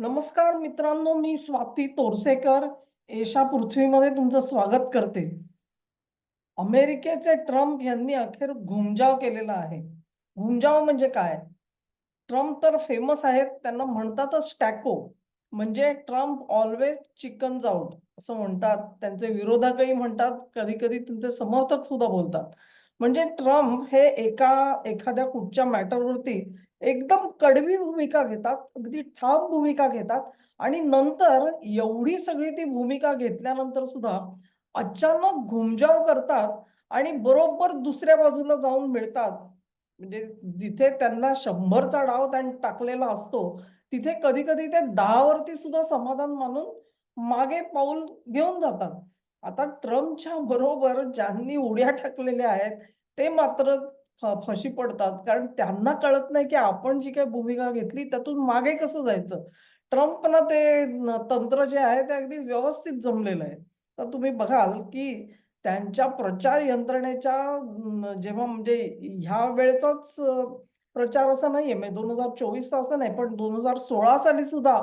नमस्कार मित्रांनो, मी स्वाती तोरसेकर एशा पृथ्वीमध्ये तुमचं स्वागत करते. अमेरिकेचे ट्रम्प यांनी अखेर घुमजाव केलेला आहे. घुमजाव म्हणजे काय? ट्रम्प तर फेमस आहेत. त्यांना म्हणतातच टॅको. म्हणजे ट्रम्प ऑलवेज चिकन्स आउट असं म्हणतात. त्यांचे विरोधकही म्हणतात, कधी-कधी त्यांचे समर्थक सुद्धा बोलतात. म्हणजे ट्रम्प हे एखाद्या कुठच्या मॅटरवरती एकदम कडवी भूमिका घेतात, अगदी ठाम भूमिका घेतात आणि नंतर एवढी सगळी ती भूमिका घेतल्यानंतर सुद्धा अचानक घुमजाव करतात आणि बरोबर दुसऱ्या बाजूला जाऊन मिळतात. म्हणजे जिथे त्यांना 100चा डाव टाकलेला असतो, तिथे कधी-कधी ते 10 वरती सुद्धा समाधान मानून मागे पाऊल घेऊन जातात. आता ट्रम्पच्या बरोबर ज्यांनी उड्या टाकलेल्या आहेत, ते मात्र फशी पडतात. कारण त्यांना कळत नाही, की आपण जी काही भूमिका घेतली त्यातून मागे कसं जायचं. ट्रम्पला ते तंत्र जे आहे ते अगदी व्यवस्थित जमलेलं आहे. तर तुम्ही बघाल, की त्यांच्या प्रचार यंत्रणेच्या जेव्हा म्हणजे ह्या वेळेचाच प्रचार असा नाहीये, म्हणजे 2024चा असं नाही, पण 2016 साली सुद्धा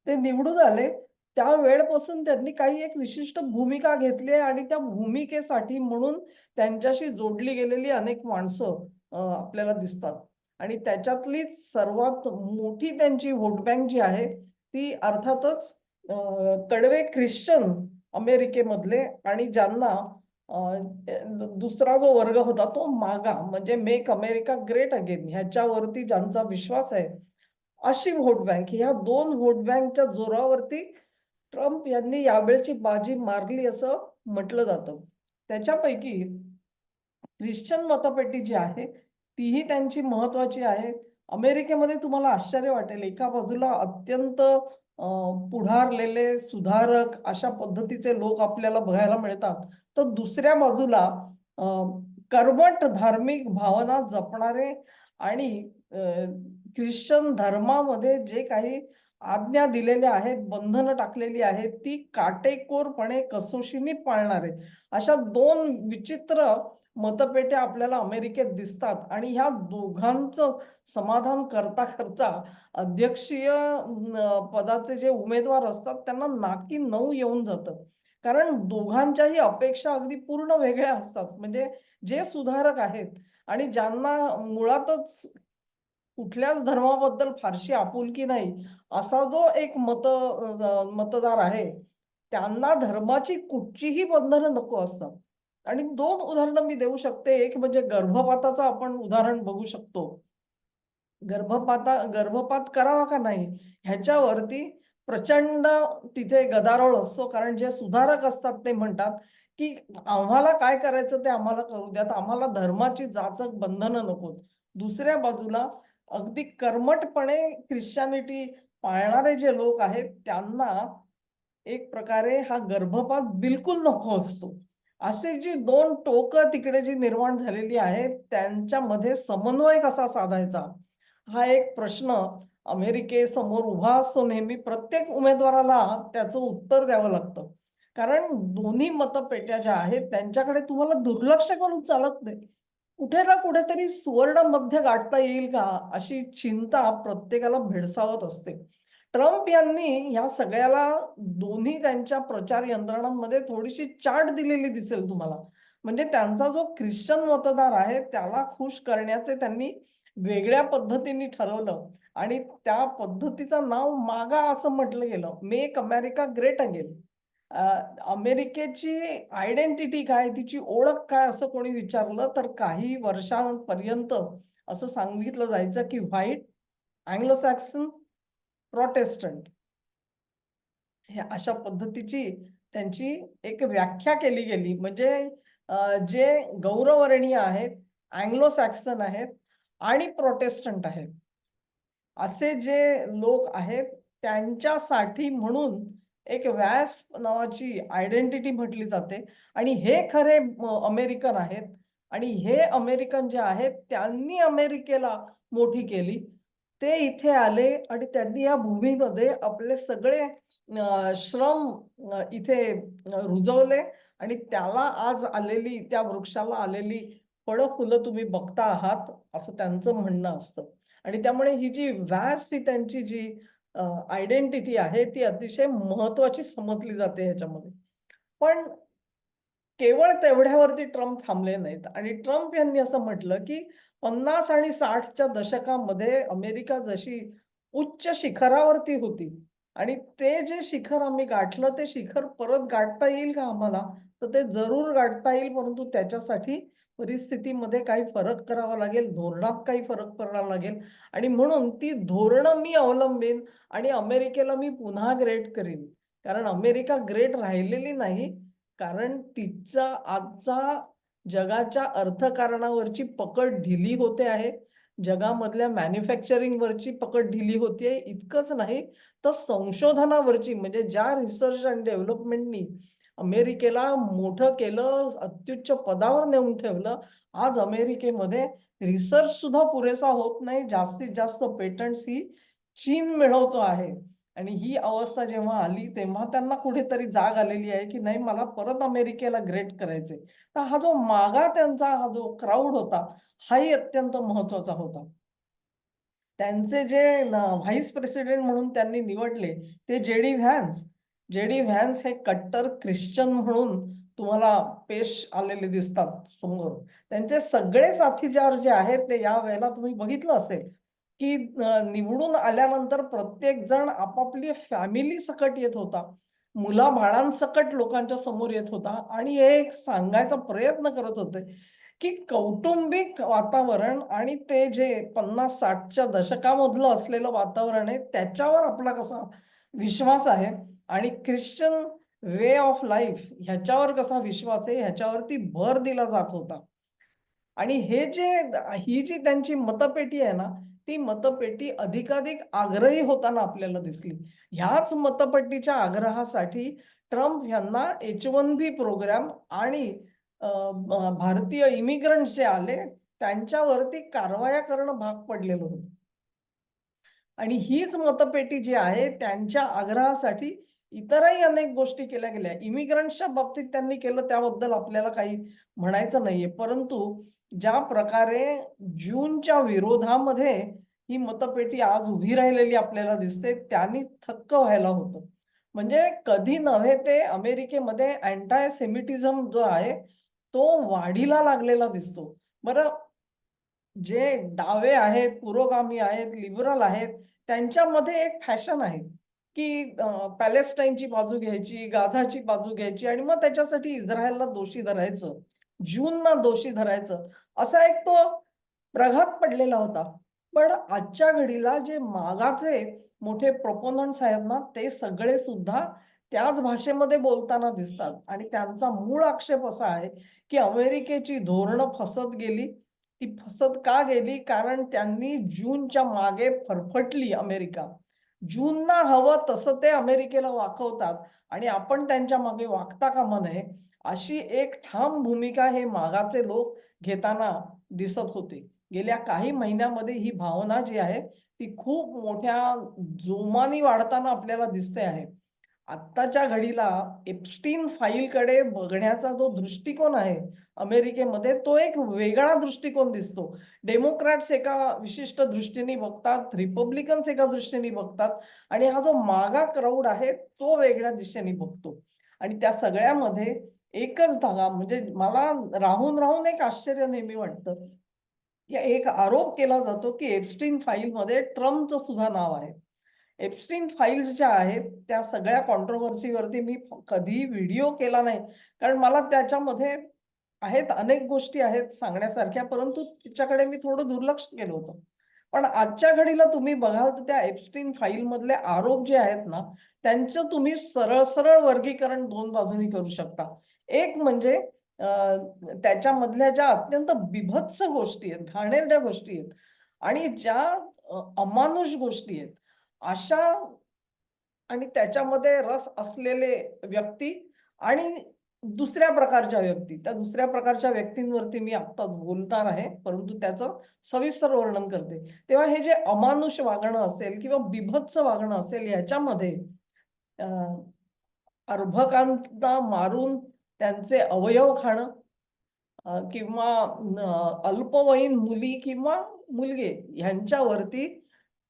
ते निवडून आले. त्या वेळपासून त्यांनी काही एक विशिष्ट भूमिका घेतली आहे आणि त्या भूमिकेसाठी म्हणून त्यांच्याशी जोडली गेलेली अनेक माणसं आपल्याला दिसतात. आणि त्याच्यातलीच सर्वात मोठी त्यांची व्होट बँक जी आहे, ती अर्थातच अ, कडवे ख्रिश्चन अमेरिकेमधले आणि ज्यांना अ, दुसरा जो वर्ग होता तो मागा म्हणजे मेक अमेरिका ग्रेट अगेन ह्याच्यावरती ज्यांचा विश्वास आहे, अशी व्होट बँक ह्या 2 व्होट बँकच्या जोरावरती ट्रम्प यांनी यावेळची बाजी मारली असं म्हटलं जातं. त्याच्यापैकी ख्रिश्चन मतपेटी जी आहे, तीही त्यांची महत्त्वाची आहे. अमेरिकेमध्ये तुम्हाला आश्चर्य वाटेल, एका बाजूला अत्यंत पुढारलेले सुधारक अशा पद्धतीचे लोक आपल्याला बघायला मिळतात. तर दुसऱ्या बाजूला अ, कर्मठ धार्मिक भावना जपणारे आणि अ, ख्रिश्चन धर्मामध्ये जे काही आज्ञा दिलेल्या आहेत, बंधनं टाकलेली आहेत, ती काटेकोरपणे कसोशीने पाळणारे. अशा 2 विचित्र मतपेट्या आपल्याला अमेरिकेत दिसतात आणि ह्या दोघांचं समाधान करता अध्यक्षीय पदाचे जे उमेदवार असतात त्यांना नाकी नऊ येऊन जातं. कारण दोघांच्याही अपेक्षा अगदी पूर्ण वेगळ्या असतात. म्हणजे जे सुधारक आहेत आणि ज्यांना मुळातच कुठल्याच धर्माबद्दल फारशी आपुलकी नाही, असा जो एक मतदार आहे, त्यांना धर्माची कुठचीही बंधनं नको असतात. आणि 2 उदाहरणं मी देऊ शकते. एक म्हणजे गर्भपाताचं आपण उदाहरण बघू शकतो. गर्भपात करावा का नाही ह्याच्यावरती प्रचंड तिथे गदारोळ असतो. कारण जे सुधारक असतात ते म्हणतात, की आम्हाला काय करायचं ते आम्हाला करू द्यात. आम्हाला धर्माची जाचक बंधनं नकोत. दुसऱ्या बाजूला अगदी कर्मठपणे ख्रिश्चॅनिटी पाळणारे जे लोक आहेत त्यांना एक प्रकारे हा गर्भपात बिलकुल नको असतो. अशी जी 2 टोकं तिकडे जी निर्माण झालेली आहेत, त्यांच्यामध्ये समन्वय कसा साधायचा? हा एक प्रश्न अमेरिकेसमोर उभा असतो नेहमी. प्रत्येक उमेदवाराला त्याचं उत्तर द्यावं लागतं. कारण दोन्ही मतपेट्या ज्या आहेत, त्यांच्याकडे तुम्हाला दुर्लक्ष करून चालत नाही. कुठे ना कुठेतरी सुवर्ण मध्य गाठता येईल का? अशी चिंता प्रत्येकाला भेडसावत असते. ट्रम्प यांनी ह्या सगळ्याला दोन्ही त्यांच्या प्रचार यंत्रणांमध्ये थोडीशी चाट दिलेली दिसेल तुम्हाला. म्हणजे त्यांचा जो ख्रिश्चन मतदार आहे, त्याला खुश करण्याचे त्यांनी वेगळ्या पद्धतीने ठरवलं आणि त्या पद्धतीचं नाव मागा असं म्हटलं गेलं. Make America great again. अ, अमेरिकेची आयडेंटिटी काय, तिची ओळख काय असं कोणी विचारलं, तर काही वर्षांपर्यंत असं सांगितलं जायचं, की व्हाईट, अँग्लो सॅक्सन, प्रोटेस्टंट. हे अशा पद्धतीची त्यांची एक व्याख्या केली गेली. म्हणजे जे गौरवर्णीय आहेत, अँग्लो सॅक्सन आहेत आणि प्रोटेस्टंट आहेत. असे जे लोक आहेत त्यांच्यासाठी म्हणून एक व्यास नावाची आयडेंटिटी म्हटली जाते आणि हे खरे अमेरिकन आहेत आणि हे अमेरिकन जे आहेत त्यांनी अमेरिकेला मोठी केली. ते इथे आले आणि त्यांनी या भूमीमध्ये आपले सगळे श्रम इथे रुजवले आणि त्याला आज आलेली त्या वृक्षाला आलेली फळं, फुलं तुम्ही बघता आहात, असं त्यांचं म्हणणं असतं. आणि त्यामुळे ही जी व्यास्ट ही त्यांची जी आयडेंटिटी आहे ती अतिशय महत्वाची समजली जाते ह्याच्यामध्ये. पण केवळ तेवढ्यावरती ट्रम्प थांबले नाहीत आणि ट्रम्प यांनी असं म्हटलं, की 50 आणि 60च्या दशकामध्ये अमेरिका जशी उच्च शिखरावरती होती आणि ते जे शिखर आम्ही गाठलं, ते शिखर परत गाठता येईल का आम्हाला? तर ते जरूर गाठता येईल, परंतु त्याच्यासाठी परिस्थितीमध्ये काही फरक करावा लागेल, धोरणात काही फरक करावा लागेल आणि म्हणून ती धोरणं मी अवलंबीन आणि अमेरिकेला मी पुन्हा ग्रेट करीन. कारण अमेरिका ग्रेट राहिलेली नाही. कारण तिचा आजचा जगाच्या अर्थकारणावरची पकड ढिली होते आहे. जगामधल्या मॅन्युफॅक्चरिंगवरची पकड ढिली होतीये. इतकंच नाही, तर संशोधनावरची म्हणजे ज्या रिसर्च अँड डेव्हलपमेंटनी अमेरिकेला मोठं केलं, अत्युच्च पदावर नेऊन ठेवलं. आज अमेरिकेमध्ये रिसर्च सुद्धा पुरेसा होत नाही. जास्तीत जास्त पेटंट्स ही चीन मिळवतो आहे. आणि ही अवस्था जेव्हा आली, तेव्हा त्यांना कुठेतरी जाग आलेली आहे, की नाही मला परत अमेरिकेला ग्रेट करायचंय. तर हा जो मागा त्यांचा हा जो क्राउड होता, हाही अत्यंत महत्वाचा होता. त्यांचे जे व्हाईस प्रेसिडेंट म्हणून त्यांनी निवडले, ते जे.डी. व्हॅन्स. जे.डी. व्हॅन्स हे कट्टर ख्रिश्चन म्हणून तुम्हाला पेश आलेले दिसतात समोर. त्यांचे सगळे साथीदार जे आहेत, ते यावेळेला तुम्ही बघितलं असेल, की निवडून आल्यानंतर प्रत्येक जण आपापली फॅमिली सकट येत होता. मुलाबाळांसकट लोकांच्या समोर येत होता आणि हे एक सांगायचा प्रयत्न करत होते, की कौटुंबिक वातावरण आणि ते जे 50-60च्या दशकामधलं असलेलं वातावरण आहे, त्याच्यावर आपला कसा विश्वास आहे आणि ख्रिश्चन वे ऑफ लाईफ ह्याच्यावर कसा विश्वास आहे, ह्याच्यावरती भर दिला जात होता. आणि हे जे ही जी त्यांची मतपेटी आहे ना, ती मतपेटी अधिकाधिक आग्रही होताना आपल्याला दिसली. ह्याच मतपेटीच्या आग्रहासाठी ट्रम्प यांना H-1B प्रोग्राम आणि भारतीय इमिग्रंट्स जे आले, त्यांच्यावरती कारवाया करणं भाग पडलेलं होतं. आणि हीच मतपेटी जी आहे, त्यांच्या आग्रहासाठी इतरही अनेक गोष्टी केल्या गेल्या. इमिग्रंट्सच्या बाबतीत त्यांनी केलं त्याबद्दल आपल्याला काही म्हणायचं नाहीये. परंतु ज्या प्रकारे ज्यूंच्या विरोधामध्ये ही मतपेटी आज उभी राहिलेली आपल्याला दिसते, त्यांनी थक्क व्हायला होतं. म्हणजे कधी नव्हे ते अमेरिकेमध्ये अँटाय सेमिटिझम जो आहे, तो वाढीला लागलेला दिसतो. बरं जे डावे आहेत, पुरोगामी आहेत, लिबरल आहेत, त्यांच्यामध्ये एक फॅशन आहे, की पॅलेस्टाईनची बाजू घ्यायची, गाझाची बाजू घ्यायची आणि मग त्याच्यासाठी इस्रायलला दोषी धरायचं, ज्यूंना दोषी धरायचं, असा एक तो प्रघात पडलेला होता. पण आजच्या घडीला जे मागाचे मोठे प्रोपोनंट्स आहेत ना, ते सगळे सुद्धा त्याच भाषेमध्ये बोलताना दिसतात आणि त्यांचा मूळ आक्षेप असा आहे, की अमेरिकेची धोरणं फसत गेली. ती फसत का गेली? कारण त्यांनी जूनच्या मागे फरफटली अमेरिका. जूनना हवं तसं ते अमेरिकेला वाकवतात आणि आपण त्यांच्या मागे वाकता कामा नये, अशी एक ठाम भूमिका हे मागाचे लोक घेताना दिसत होते. गेल्या काही महिन्यामध्ये ही भावना जी आहे, ती खूप मोठ्या जोमाने वाढताना आपल्याला दिसते आहे. आत्ताच्या घडीला एप्स्टीन फाईलकडे बघण्याचा जो दृष्टिकोन आहे अमेरिकेमध्ये, तो एक वेगळा दृष्टिकोन दिसतो. डेमोक्रॅट्स एका विशिष्ट दृष्टीने बघतात, रिपब्लिकन्स एका दृष्टीने बघतात आणि हा जो मागा क्राउड आहे, तो वेगळ्या दिशेने बघतो. आणि त्या सगळ्यामध्ये एकच धागा म्हणजे मला राहून एक आश्चर्य नेहमी वाटतं. एक आरोप केला जातो, की एप्स्टीन फाईलमध्ये ट्रम्पचं सुद्धा नाव आहे. एप्स्टीन फाइल्स ज्या आहेत, त्या सगळ्या कॉन्ट्रोव्हर्सीवरती मी कधीही व्हिडिओ केला नाही. कारण मला त्याच्यामध्ये आहेत अनेक गोष्टी आहेत सांगण्यासारख्या, परंतु तिच्याकडे मी थोडं दुर्लक्ष केलं होतं. पण आजच्या घडीला तुम्ही बघाल तर त्या एप्स्टीन फाईलमधले आरोप जे आहेत ना, त्यांचं तुम्ही सरळ-सरळ वर्गीकरण 2 बाजूंनी करू शकता. एक म्हणजे त्याच्यामधल्या ज्या अत्यंत बीभत्स गोष्टी आहेत, घाणेरड्या गोष्टी आहेत आणि ज्या अमानुष गोष्टी आहेत. अशा आणि त्याच्यामध्ये रस असलेले व्यक्ती आणि दुसऱ्या प्रकारच्या व्यक्ती. त्या दुसऱ्या प्रकारच्या व्यक्तींवरती मी आत्ताच बोलणार आहे, परंतु त्याचं सविस्तर वर्णन करते. तेव्हा हे जे अमानुष वागणं असेल किंवा बीभत्स वागणं असेल याच्यामध्ये अ, अर्भकांना मारून त्यांचे अवयव खाणं किंवा अल्पवयीन मुली किंवा मुलगे ह्यांच्यावरती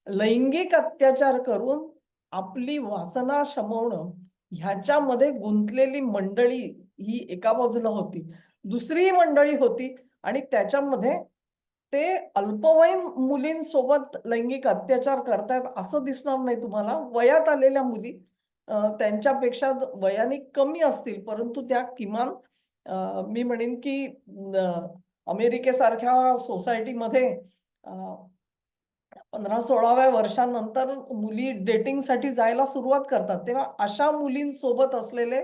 लैंगिक अत्याचार करून आपली वासना शमवणं ह्याच्यामध्ये गुंतलेली मंडळी ही एका बाजूला होती. दुसरी मंडळी होती आणि त्याच्यामध्ये ते अल्पवयीन मुलींसोबत लैंगिक अत्याचार करतायत असं दिसणार नाही तुम्हाला. वयात आलेल्या मुली त्यांच्यापेक्षा वयाने कमी असतील, परंतु त्या किमान मी म्हणेन की अमेरिकेसारख्या सोसायटीमध्ये 15-16व्या वर्षानंतर मुली डेटिंगसाठी जायला सुरुवात करतात. तेव्हा अशा मुलींसोबत असलेले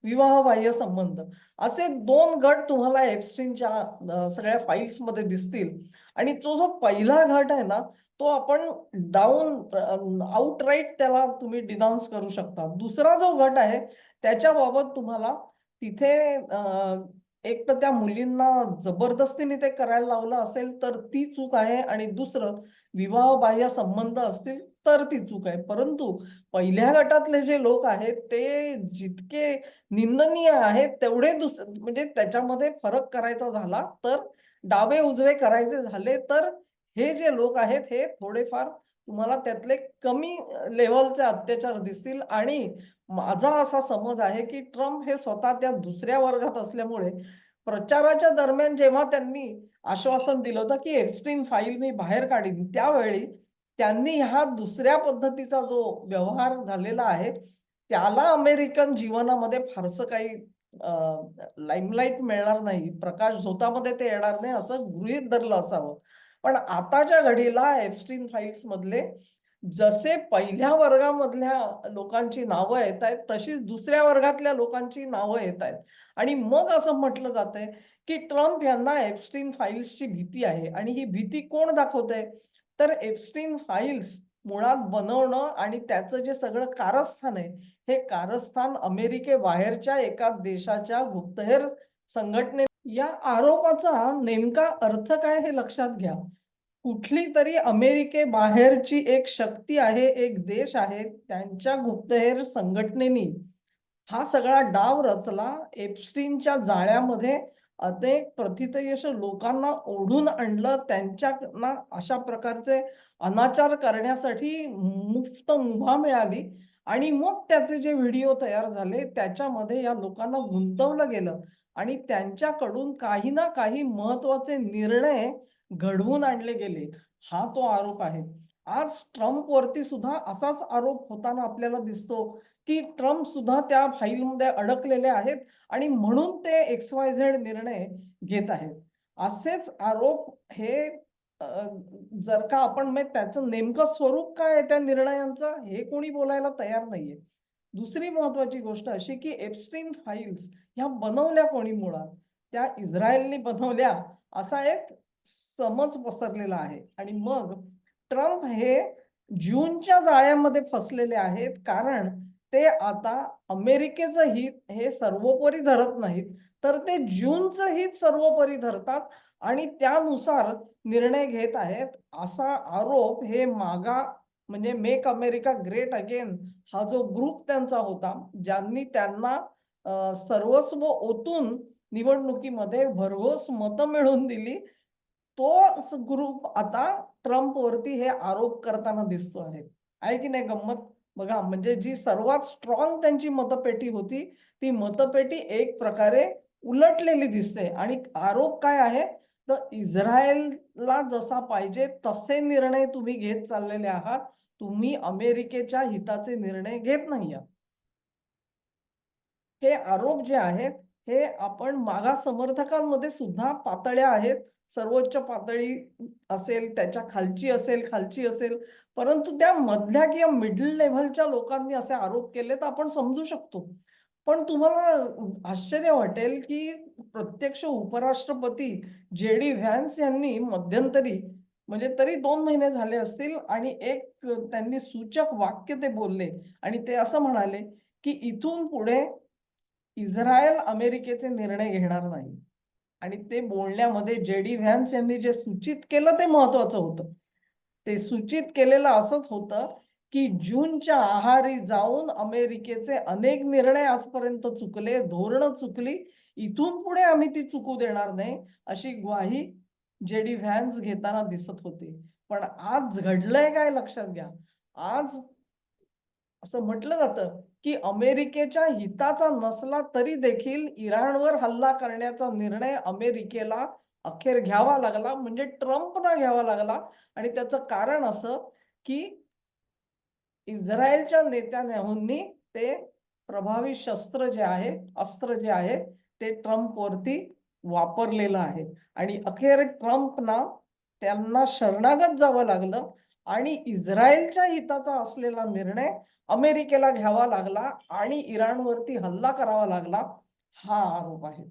विवाहबाह्य संबंध असे 2 गट तुम्हाला एप्स्टीनच्या सगळ्या फाइल्समध्ये दिसतील आणि तो जो पहिला गट आहे ना, तो आपण आउटराइट त्याला तुम्ही डिनाउन्स करू शकता. दुसरा जो गट आहे त्याच्याबाबत तुम्हाला तिथे एक तर त्या मुलींना जबरदस्तीने ते करायला लावलं असेल तर ती चूक आहे आणि दुसरं विवाहबाह्य संबंध असतील तर ती चूक आहे. परंतु पहिल्या गटातले जे लोक आहेत ते जितके निंदनीय आहेत तेवढे म्हणजे त्याच्यामध्ये फरक करायचा झाला तर डावे-उजवे करायचे झाले तर हे जे लोक आहेत हे थोडेफार तुम्हाला त्यातले कमी लेव्हलचे अत्याचार दिसतील आणि माझा असा समज आहे, की ट्रम्प हे स्वतः त्या दुसऱ्या वर्गात असल्यामुळे प्रचाराच्या दरम्यान जेव्हा त्यांनी आश्वासन दिलं होतं, की एप्स्टीन फाईल मी बाहेर काढीन, त्यावेळी त्यांनी हा दुसऱ्या पद्धतीचा जो व्यवहार झालेला आहे, त्याला अमेरिकन जीवनामध्ये फारसं काही लाईमलाईट मिळणार नाही, प्रकाश झोतामध्ये ते येणार नाही असं गृहीत धरलं असावं. पण आताच्या घडीला एप्स्टीन फाईल्समधले जसे पहिल्या वर्गामधल्या लोकांची नावं येतायत, तशीच दुसऱ्या वर्गातल्या लोकांची नावं येतायत. आणि मग असं म्हटलं जातंय, की ट्रम्प यांना एप्स्टीन फाईल्सची भीती आहे आणि ही भीती कोण दाखवतंय? तर एप्स्टीन फाईल्स मुळात बनवणं आणि त्याचं जे सगळं कारस्थान आहे, हे कारस्थान अमेरिकेबाहेरच्या एका देशाच्या गुप्तहेर संघटने या आरोपाचा नेमका अर्थ काय हे लक्षात घ्या. कुठली तरी अमेरिकेबाहेरची एक शक्ती आहे, एक देश आहे, त्यांच्या गुप्तहेर संघटनेनी हा सगळा डाव रचला. एप्स्टीनच्या जाळ्यामध्ये अनेक प्रथितयश लोकांना ओढून आणलं. त्यांच्याना अशा प्रकारचे अनाचार करण्यासाठी मुफ्त मुभा मिळाली आणि मग त्याचे जे व्हिडिओ तयार झाले, त्याच्यामध्ये या लोकांना गुंतवलं गेलं आणि त्यांच्याकडून काही ना काही महत्त्वाचे निर्णय घडवून आणले गेले. हा तो आरोप आहे. आज ट्रम्पवरती सुद्धा असाच आरोप होताना आपल्याला दिसतो, की ट्रम्प सुद्धा त्या फाईलमध्ये अडकलेले आहेत आणि म्हणून ते XYZ निर्णय घेत आहेत. असेच आरोप हे अ, जर का आपण त्याचं नेमकं स्वरूप काय आहे त्या निर्णयांचं हे कोणी बोलायला तयार नाहीये. दुसरी महत्वाची गोष्ट अशी, की एप्स्टीन फाईल्स ह्या बनवल्या कोणी मुळात? त्या इस्रायलने बनवल्या असा एक समज पसरलेला आहे आणि मग ट्रम्प हे जूनच्या जाळ्यामध्ये फसलेले आहेत. कारण ते आता अमेरिकेचं हित हे सर्वोपरी धरत नाहीत, तर ते जूनचं हित सर्वोपरी धरतात आणि त्यानुसार निर्णय घेत आहेत. असा आरोप हे मागा म्हणजे मेक अमेरिका ग्रेट अगेन हा जो ग्रुप त्यांचा होता, ज्यांनी त्यांना सर्वस्व ओतून निवडणुकीमध्ये भरघोस मतं मिळवून दिली. तोच ग्रुप आता ट्रम्पवरती हे आरोप करताना दिसतो आहे. आहे की नाही गंमत? बघा म्हणजे जी सर्वात स्ट्रॉंग त्यांची मतपेटी होती, ती मतपेटी एक प्रकारे उलटलेली दिसते आणि आरोप काय आहे? तर इस्रायलला जसा पाहिजे तसे निर्णय तुम्ही घेत चाललेले आहात. तुम्ही अमेरिकेच्या हिताचे निर्णय घेत नाही आहात. हे आरोप जे आहेत, हे आपण मागास समर्थकांमध्ये सुद्धा पातळ्या आहेत. सर्वोच्च पातळी असेल, त्याच्या खालची असेल, खालची असेल. परंतु त्या मधल्या किंवा मिडल लेव्हलच्या लोकांनी असे आरोप केले तर आपण समजू शकतो. पण तुम्हाला आश्चर्य वाटेल, की प्रत्यक्ष उपराष्ट्रपती जे.डी. व्हॅन्स यांनी मध्यंतरी म्हणजे तरी 2 महिने झाले असतील आणि एक त्यांनी सूचक वाक्य ते बोलले आणि ते असं म्हणाले, की इथून पुढे इस्रायल अमेरिकेचे निर्णय घेणार नाही. आणि ते बोलण्यामध्ये जे.डी. व्हॅन्स यांनी जे सूचित केलं ते महत्वाचं होतं. ते सूचित केलेलं असंच होतं, की जूनच्या आहारी जाऊन अमेरिकेचे अनेक निर्णय आजपर्यंत चुकले, धोरणं चुकली. इथून पुढे आम्ही ती चुकू देणार नाही, अशी ग्वाही जे.डी. व्हॅन्स घेताना दिसत होते. पण आज घडलंय काय लक्षात घ्या. आज असं म्हटलं जातं, की अमेरिकेच्या हिताचा नसला तरी देखील इराणवर हल्ला करण्याचा निर्णय अमेरिकेला अखेर घ्यावा लागला. म्हणजे ट्रम्पना घ्यावा लागला आणि त्याचं कारण असं, की इस्रायलच्या नेत्यानेहूंनी ते प्रभावी शस्त्र जे आहे, अस्त्र जे आहे, ते ट्रम्पवरती वापरलेलं आहे आणि अखेर ट्रम्पना त्यांना शरणागत जावं लागलं आणि इस्रायलच्या हिताचा असलेला निर्णय अमेरिकेला घ्यावा लागला आणि इराणवरती हल्ला करावा लागला, हा आरोप आहे.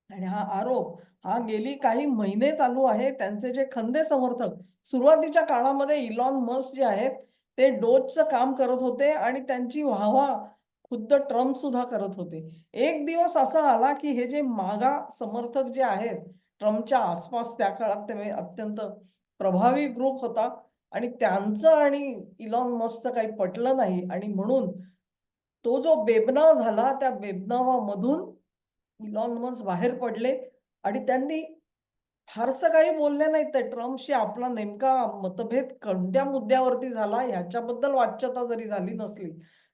आणि हा आरोप हा गेली काही महिने चालू आहे. त्यांचे जे खंदे समर्थक सुरुवातीच्या काळामध्ये इलॉन मस्क जे आहेत, ते डोजचं काम करत होते आणि त्यांची वाहवा खुद्द ट्रम्प सुद्धा करत होते. एक दिवस असा आला, की हे जे मागा समर्थक जे आहेत, ट्रम्पच्या आसपास त्या काळात ते अत्यंत प्रभावी ग्रुप होता आणि त्यांचं आणि इलॉन मस्कचं काही पटलं नाही आणि म्हणून तो जो बेबनाव झाला, त्या बेबनावामधून इलॉन मस्क बाहेर पडले आणि त्यांनी फारसं काही बोलले नाहीत. ते ट्रम्पशी आपला नेमका मतभेद कोणत्या मुद्द्यावरती झाला ह्याच्याबद्दल वाच्यता जरी झाली नसली,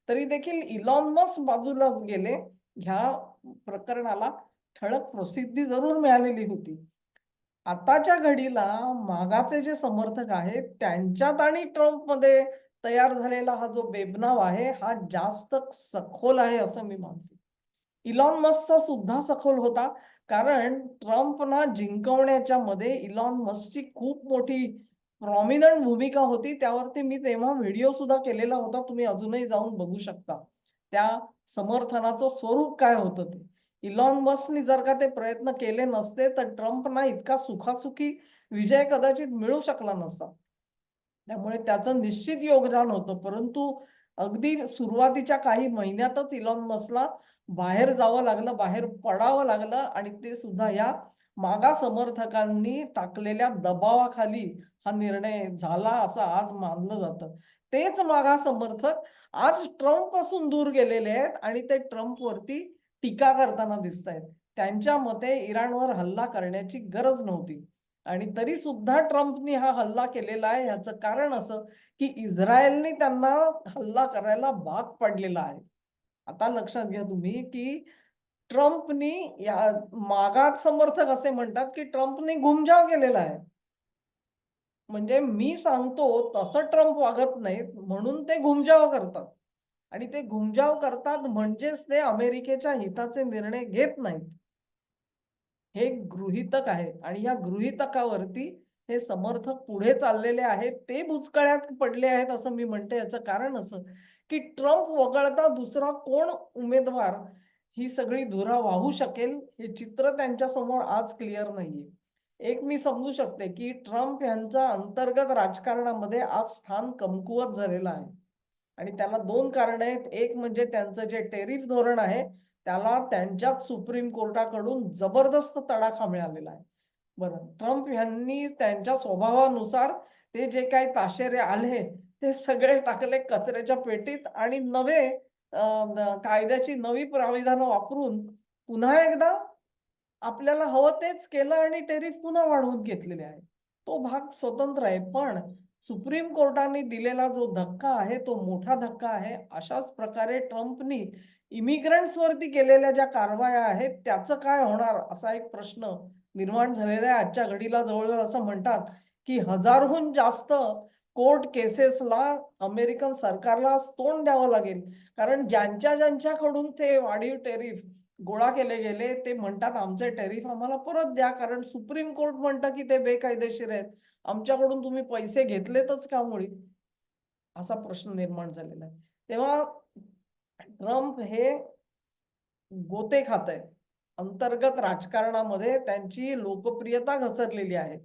तरी देखील इलॉन मस्क बाजूला गेले. ह्या प्रकरणाला ठळक प्रसिद्धी जरूर मिळालेली होती. आताच्या घडीला मागाचे जे समर्थक आहेत, त्यांच्यात आणि ट्रम्पमध्ये तयार झालेला हा जो बेबनाव आहे, हा जास्त सखोल आहे असं मी मानते. इलॉन मस्कचा सुद्धा सखोल होता. कारण ट्रम्पना जिंकवण्याच्या मध्ये इलॉन मस्कची खूप मोठी प्रॉमिनंट भूमिका होती. त्यावरती मी तेव्हा व्हिडिओ सुद्धा केलेला होता. तुम्ही अजूनही जाऊन बघू शकता. त्या समर्थनाचं स्वरूप काय होतं ते. इलॉन मस्कनी जर का ते प्रयत्न केले नसते, तर ट्रम्पना इतका सुखासुखी विजय कदाचित मिळू शकला नसता. त्यामुळे त्याचं निश्चित योगदान होतं. परंतु अगदी सुरुवातीच्या काही महिन्यातच इलॉन मस्कला बाहेर जावं लागलं, बाहेर पडावं लागलं आणि ते सुद्धा या मागा समर्थकांनी टाकलेल्या दबावाखाली हा निर्णय झाला असं आज मानलं जातं. तेच मागा समर्थक आज ट्रम्पपासून दूर गेलेले आहेत आणि ते ट्रम्पवरती टीका करताना दिसतायत. त्यांच्या मते इराणवर हल्ला करण्याची गरज नव्हती. आणि तरी सुद्धा ट्रम्पनी हा हल्ला केलेला आहे. याचं कारण असं, की इस्रायलने त्यांना हल्ला करायला भाग पाडलेला आहे. आता लक्षात घ्या तुम्ही, की ट्रम्पनी या मागास समर्थक असे म्हणतात, की ट्रम्पनी घुमजाव केलेला आहे. म्हणजे मी सांगतो तसं ट्रम्प वागत नाहीत, म्हणून ते घुमजाव करतात. आणि ते घुमजाव करतात म्हणजेच ते अमेरिकेच्या हिताचे निर्णय घेत नाहीत. हे गृहीतक आहे आणि या गृहीतकावरती हे समर्थक पुढे चाललेले आहेत. ते बुचकळ्यात पडले आहेत असं मी म्हणते. याचं कारण असं, की ट्रम्प वगळता दुसरा कोण उमेदवार ही सगळी धुरा वाहू शकेल, हे चित्र त्यांच्यासमोर आज क्लिअर नाहीये. एक मी समजू शकते, की ट्रम्प यांचा अंतर्गत राजकारणामध्ये आज स्थान कमकुवत झालेलं आहे. आणि त्याला 2 कारणं आहेत. एक म्हणजे त्यांचं जे टेरिफ धोरण आहे, त्याला त्यांच्याच सुप्रीम कोर्टाकडून जबरदस्त तडाखा मिळालेला आहे. बरं, ट्रम्प यांनी त्यांच्या स्वभावानुसार ते जे काही ताशेरे आले, ते सगळे टाकले कचऱ्याच्या पेटीत आणि नवे कायद्याची नवी प्राविधानं वापरून पुन्हा एकदा आपल्याला हवं तेच केलं आणि टेरिफ पुन्हा वाढवून घेतलेले आहे. तो भाग स्वतंत्र आहे. पण सुप्रीम कोर्टाने दिलेला जो धक्का आहे, तो मोठा धक्का आहे. अशाच प्रकारे ट्रम्पनी इमिग्रंट्सवरती केलेल्या ज्या कारवाया आहेत, त्याचं काय होणार असा एक प्रश्न निर्माण झालेला आहे. आजच्या घडीला जवळ असं म्हणतात, की 1000हून जास्त कोर्ट केसेसला अमेरिकन सरकारला तोंड द्यावं लागेल. कारण ज्यांच्याकडून ते वाढीव टेरिफ गोळा केले गेले, ते म्हणतात आमचे टेरिफ आम्हाला परत द्या. कारण सुप्रीम कोर्ट म्हणतं, की ते बेकायदेशीर आहेत. आमच्याकडून तुम्ही पैसे घेतलेतच का मुळी? असा प्रश्न निर्माण झालेला आहे. तेव्हा ट्रम्प हे गोते खात आहेत. अंतर्गत राजकारणामध्ये त्यांची लोकप्रियता घसरलेली आहे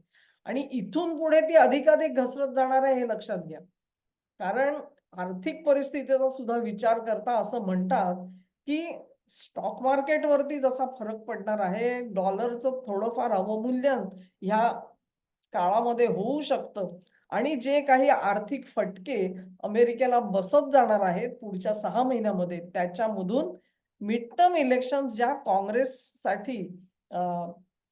आणि इथून पुढे ती अधिकाधिक घसरत जाणार आहे हे लक्षात घ्या. कारण आर्थिक परिस्थितीचा सुद्धा विचार करता असं म्हणतात, की स्टॉक मार्केटवरती जसा फरक पडणार आहे, डॉलरचं थोडंफार अवमूल्यन ह्या काळामध्ये होऊ शकतं आणि जे काही आर्थिक फटके अमेरिकेला बसत जाणार आहेत पुढच्या 6 महिन्यामध्ये, त्याच्यामधून मिड टर्म इलेक्शन्स ज्या काँग्रेससाठी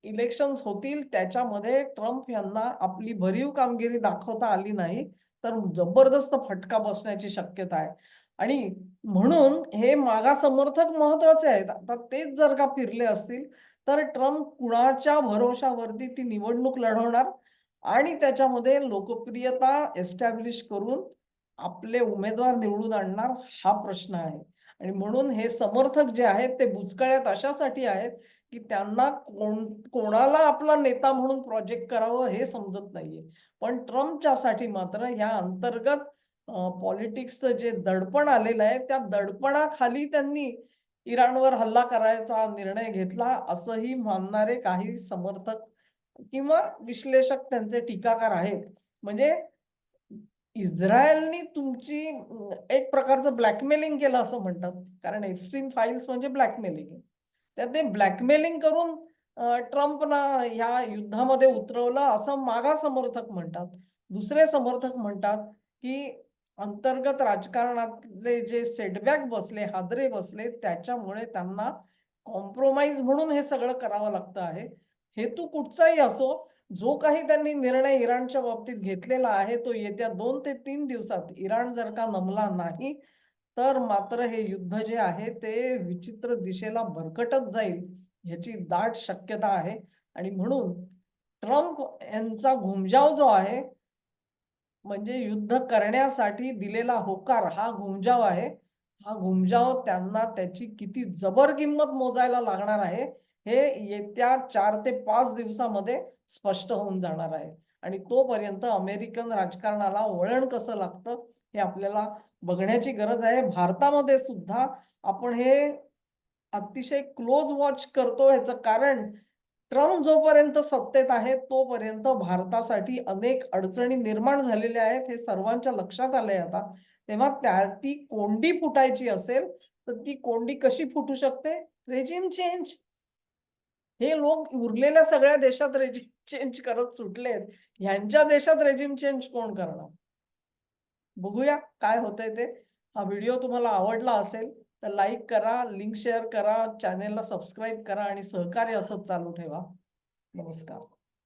इलेक्शन्स होतील त्याच्यामध्ये ट्रम्प यांना आपली भरीव कामगिरी दाखवता आली नाही तर जबरदस्त फटका बसण्याची शक्यता आहे. आणि म्हणून हे मागा समर्थक महत्वाचे आहेत. आता तेच जर का फिरले असतील तर ट्रम्प कुणाच्या भरोशावरती ती निवडणूक लढवणार आणि त्याच्यामध्ये लोकप्रियता एस्टॅब्लिश करून आपले उमेदवार निवडून आणणार हा प्रश्न आहे. आणि म्हणून हे समर्थक जे आहेत ते बुचकळ्यात अशासाठी आहेत की त्यांना कोणाला आपला नेता म्हणून प्रोजेक्ट करावं हे समजत नाहीये. पण ट्रम्पच्यासाठी मात्र या अंतर्गत पॉलिटिक्सचं जे दडपण आलेलं आहे त्या दडपणाखाली त्यांनी इराणवर हल्ला करायचा निर्णय घेतला असंही मानणारे काही समर्थक किंवा विश्लेषक त्यांचे टीकाकार आहेत. म्हणजे इस्रायलनी तुमची एक प्रकारचं ब्लॅकमेलिंग केलं असं म्हणतात. कारण एप्स्टीन फाईल्स म्हणजे ब्लॅकमेलिंग आहे. तर ते ब्लॅकमेलिंग करून ट्रम्पना ह्या युद्धामध्ये उतरवलं असं मागा समर्थक म्हणतात. दुसरे समर्थक म्हणतात, की अंतर्गत राजकारणातले जे सेटबॅक बसले, हादरे बसले त्याच्यामुळे त्यांना कॉम्प्रोमाईज म्हणून हे सगळं करावं लागतं आहे. हेतू कुठचाही असो, जो काही त्यांनी निर्णय इराणच्या बाबतीत घेतलेला आहे, तो येत्या 2 ते 3 दिवसात इराण जर का नमला नाही, तर मात्र हे युद्ध जे आहे ते विचित्र दिशेला भरकटत जाईल, ह्याची दाट शक्यता आहे. आणि म्हणून ट्रम्प यांचा घुमजाव जो आहे, म्हणजे युद्ध करण्यासाठी दिलेला होकार हा घुमजाव आहे. हा घुमजाव त्यांना त्याची किती जबर किंमत मोजायला लागणार आहे, हे येत्या 4 ते 5 दिवसामध्ये स्पष्ट होऊन जाणार आहे. आणि तोपर्यंत अमेरिकन राजकारणाला वळण कसं लागतं, हे आपल्याला बघण्याची गरज आहे. भारतामध्ये सुद्धा आपण हे अतिशय क्लोज वॉच करतो. ह्याचं कारण ट्रम्प जोपर्यंत सत्तेत आहे, तोपर्यंत भारतासाठी अनेक अडचणी निर्माण झालेल्या आहेत. हे सर्वांच्या लक्षात आलंय आता. तेव्हा ती कोंडी फुटायची असेल, तर ती कोंडी कशी फुटू शकते? Regime change. हे लोक उरलेल्या सगळ्या देशात रेजिम चेंज करत सुटलेत. ह्यांच्या देशात रेजिम चेंज कोण करणार? बघूया काय होतंय ते. हा व्हिडिओ तुम्हाला आवडला असेल तर लाईक करा, लिंक शेअर करा, चॅनेलला सबस्क्राईब करा आणि सहकार्य असंच चालू ठेवा. नमस्कार.